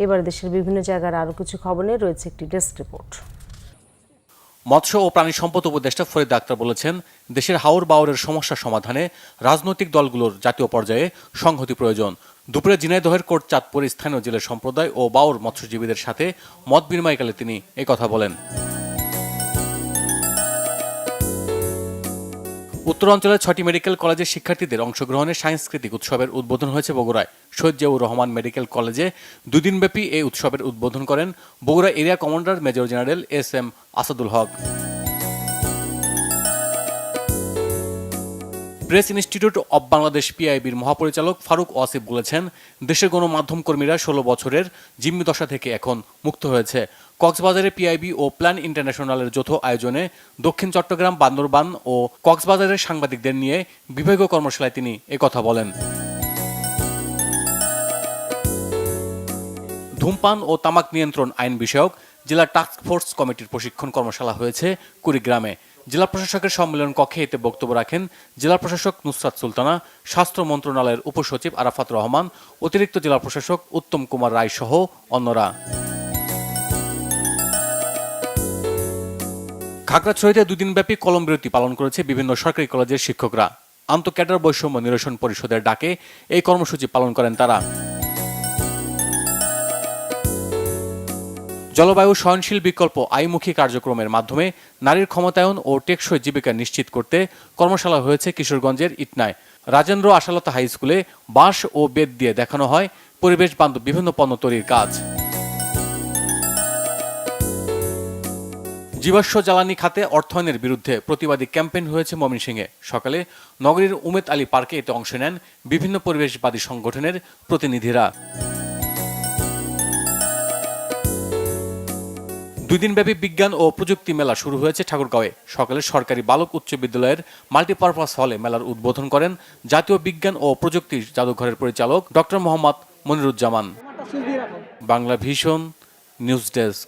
এবার দেশের বিভিন্ন জায়গার আরও কিছু খবর নিয়ে রয়েছে একটি ডেস্ক রিপোর্ট। মৎস্য ও প্রাণী সম্পদ উপদেষ্টা ফরিদ আক্তার বলেছেন, দেশের হাওর বাওরের সমস্যা সমাধানে রাজনৈতিক দলগুলোর জাতীয় পর্যায়ে সংহতি প্রয়োজন। দুপুরে ঝিনাইদহের কোট চাঁদপুর স্থানীয় জেলে সম্প্রদায় ও বাওর মৎস্যজীবীদের সাথে মত বিনিময়কালে তিনি একথা বলেন। উত্তরাঞ্চলের 6টি মেডিকেল কলেজের শিক্ষার্থীদের অংশগ্রহণে সাংস্কৃতিক উৎসবের উদ্বোধন হয়েছে বগুড়ায়। শহীদ জিয়াউর রহমান মেডিকেল কলেজে 2 দিনব্যাপী এই উৎসবের উদ্বোধন করেন Bogura area commander major general SM Asadul Haque. Press institute of Bangladesh PIB'র মহাপরিচালক ফারুক ওয়াসিফ বলেছেন, দেশের গণমাধ্যম কর্মীরা 16 বছরের জিম্মি দশা থেকে এখন মুক্ত হয়েছে। কক্সবাজারে PIB ও প্ল্যান ইন্টারন্যাশনালের যৌথ আয়োজনে দক্ষিণ চট্টগ্রাম, বান্দরবান ও কক্সবাজারের সাংবাদিকদের নিয়ে বিভাগীয় কর্মশালায় তিনি একথা বলেন। ধূমপান ও তামাক নিয়ন্ত্রণ আইন বিষয়ক জেলা টাস্ক ফোর্স কমিটির প্রশিক্ষণ কর্মশালা হয়েছে কুড়িগ্রামে। জেলা প্রশাসকের সম্মেলন কক্ষে এতে বক্তব্য রাখেন জেলা প্রশাসক নুসরাত সুলতানা, স্বাস্থ্য মন্ত্রণালয়ের উপসচিব আরাফাত রহমান, অতিরিক্ত জেলা প্রশাসক উত্তম কুমার রায় সহ অন্যরা। খাগড়াছড়িতে 2 দিনব্যাপী কলম বিরতি পালন করেছে বিভিন্ন সরকারি কলেজের শিক্ষকরা। আন্তঃক্যাডার বৈষম্য নিরসন পরিষদের ডাকে এই কর্মসূচি পালন করেন তারা। জলবায়ু সহনশীল বিকল্প আয়মুখী কার্যক্রমের মাধ্যমে নারীর ক্ষমতায়ন ও টেকসই জীবিকা নিশ্চিত করতে কর্মশালা হয়েছে কিশোরগঞ্জের ইটনায়। রাজেন্দ্র আশালতা হাই স্কুলে বাঁশ ও বেত দিয়ে দেখানো হয় পরিবেশ বান্ধব বিভিন্ন পণ্য তৈরির কাজ। জীবাশ্ম জ্বালানি খাতে অর্থায়নের বিরুদ্ধে প্রতিবাদী ক্যাম্পেইন হয়েছে ময়মনসিংহে। সকালে নগরীর উমেদ আলী পার্কে এতে অংশ নেন বিভিন্ন পরিবেশবাদী সংগঠনের প্রতিনিধিরা। 2 দিনব্যাপী বিজ্ঞান ও প্রযুক্তি মেলা শুরু হয়েছে ঠাকুরগাঁওয়ে। সকালে সরকারি বালক উচ্চ বিদ্যালয়ের মাল্টিপারপাস হলে মেলার উদ্বোধন করেন জাতীয় বিজ্ঞান ও প্রযুক্তি জাদুঘরের পরিচালক doctor Mohammad Moniruzzaman. Bangla vision news desk.